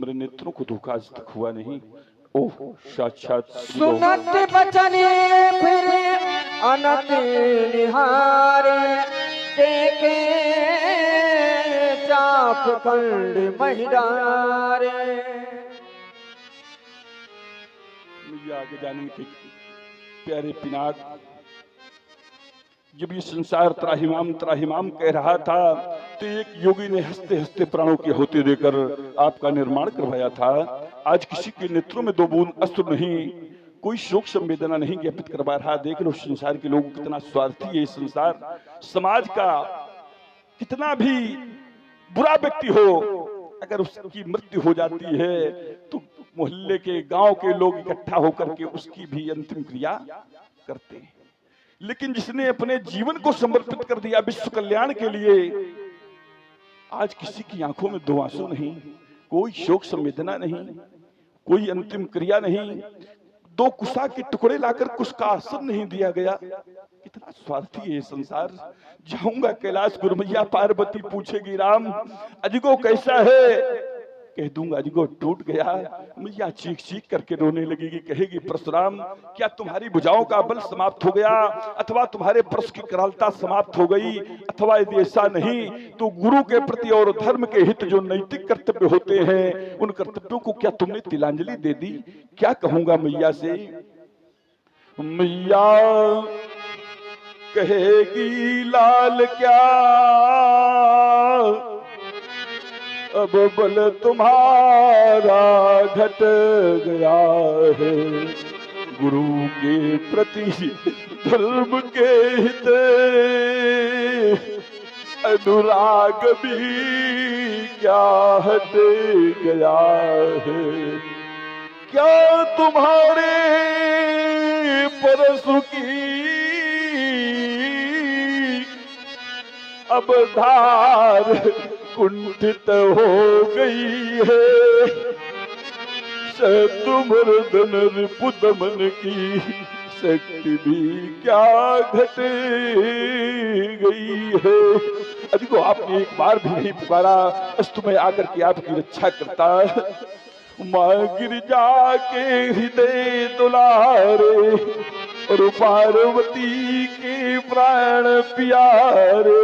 मेरे नेत्रों को धोखा आज तक हुआ नहीं। ओह साक्षात सुनत बचने फिर अनत निहारे, देखे चाप खंड महिडारे। मुझे आगे जाने के प्यारे पिनाक, जब ये संसार त्राहिमाम त्राहिमाम कह रहा था तो एक योगी ने हंसते हंसते प्राणों के होते देकर आपका निर्माण करवाया था। आज किसी के नेत्रों में दो बूंद अश्रु नहीं, कोई शोक संवेदना नहीं ज्ञापित करवा रहा। देख लो संसार के लोग कितना स्वार्थी है। संसार समाज का कितना भी बुरा व्यक्ति हो, अगर उसकी मृत्यु हो जाती है तो मोहल्ले के गांव के लोग इकट्ठा होकर के उसकी भी अंतिम क्रिया करते हैं। लेकिन जिसने अपने जीवन को समर्पित कर दिया विश्व कल्याण के लिए, आज किसी की आंखों में दो आंसू नहीं, कोई शोक संवेदना नहीं, कोई अंतिम क्रिया नहीं, दो कुशा के टुकड़े लाकर कुछ का आसन नहीं दिया गया। कितना स्वार्थी है संसार। जाऊंगा कैलाश, गुरुमैया पार्वती पूछेगी राम अजगो कैसा है, कह दूंगा अजगो टूट गया। मैया चीख चीख करके रोने लगेगी, कहेगी परशुराम क्या तुम्हारी भुजाओं का बल समाप्त हो गया, अथवा तुम्हारे परश की करालता समाप्त हो गई, अथवा यदि ऐसा नहीं तो गुरु के प्रति और धर्म के हित जो नैतिक कर्तव्य होते हैं उन कर्तव्यों को क्या तुमने तिलांजलि दे दी। क्या कहूंगा मैया से। मैया कहेगी लाल क्या अब बल तुम्हारा घट गया है, गुरु के प्रति धर्म के हित अनुराग भी क्या हट गया है। क्या तुम्हारे परसु की अब धार कुंठित हो गई है, शतुमर्दन रिपुदमन की शक्ति भी क्या घट गई है। अजी को आपने एक बार भी नहीं पुकारा, अस्तु में आकर के आपकी रक्षा करता। माँ गिरजा के हृदय दुलारे और पार्वती के प्राण प्यारे,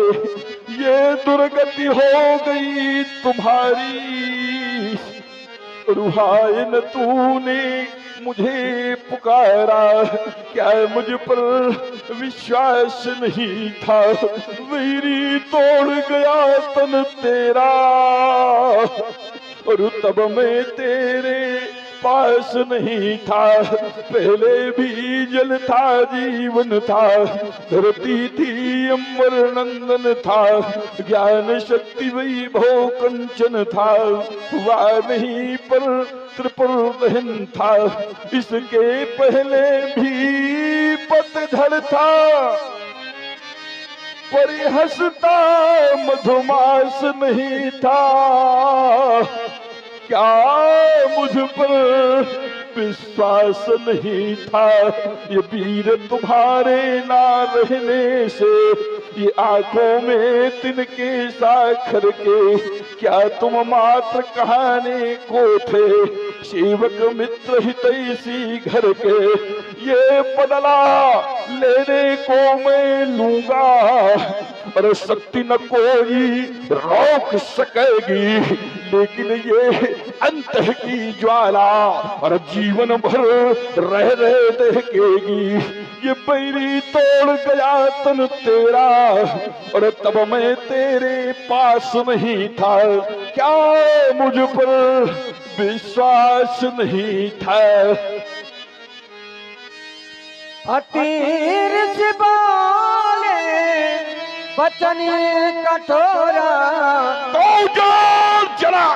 ये दुर्गति हो गई तुम्हारी, रुहायन तूने मुझे पुकारा, क्या मुझ पर विश्वास नहीं था, मेरी तोड़ गया तन तेरा, और तब मैं तेरे पास नहीं था, पहले भी जल था जीवन था, धरती थी अमर नंदन था, ज्ञान शक्ति वैभव कंचन था, हुआ नहीं पर त्रिपुर दहन था, इसके पहले भी पतझड़ था, परिहसता मधुमास नहीं था, क्या मुझ पर विश्वास नहीं था, ये वीर तुम्हारे ना रहने से, ये आंखों में तिनके साखर के, क्या तुम मात्र कहाने को थे, सेवक मित्र हितैषी घर के, ये बदला लेने को मैं लूंगा, और शक्ति न कोई रोक सकेगी, लेकिन ये अंत की ज्वाला और जीवन भर रह रहे दहकेगी, ये बैरी तोड़ गया तन तेरा, और तब मैं तेरे पास नहीं था, क्या मुझ पर विश्वास नहीं था। अतीर से बोले बचन कठोरा, तो जो जरा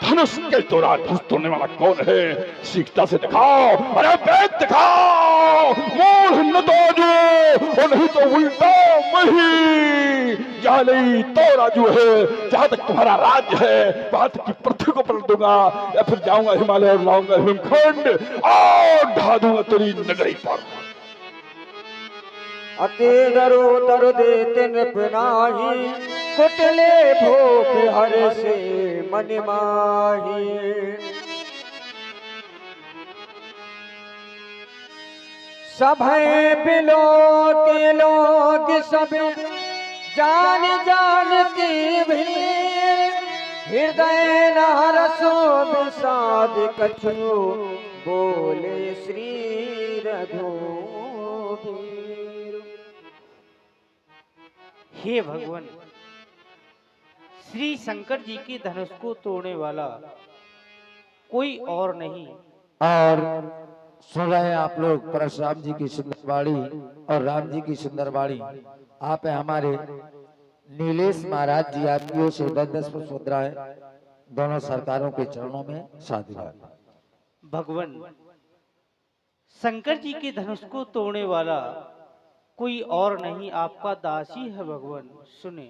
धनुष के तोड़ा धनुष तोड़ने वाला कौन है, सीखता से दिखाओ, अरे वेद दिखाओ, मूढ़ न तो जो नहीं तो उल्टा मही, यहाँ नहीं तो राजू है, जहां तक तुम्हारा राज्य है वहां तक की पृथ्वी को पलट दूंगा, या फिर जाऊंगा हिमालय और लाऊंगा हिमखंड और ढा दूंगा तेरी नगरी पर। अते दरो दर देते नृप नाही, कुटले भूप हर से मन माही। सभय बिलो के लोग सब जान जान की भीड़, हृदय न हरसो विषाद कछु, बोले श्री रघुवीर। हे भगवान, श्री शंकर जी के धनुष को तोड़ने वाला कोई और नहीं। और सुन रहे हैं आप लोग परशुराम जी की सुंदर वाणी और राम जी की सुंदर वाणी। आप हैं हमारे नीलेश महाराज जी, आपकी ओर से 10 पुष्प मुद्राएं दोनों सरकारों के चरणों में साधुवाद। भगवान, शंकर जी के धनुष को तोड़ने वाला कोई और नहीं, आपका दासी है भगवान। सुने।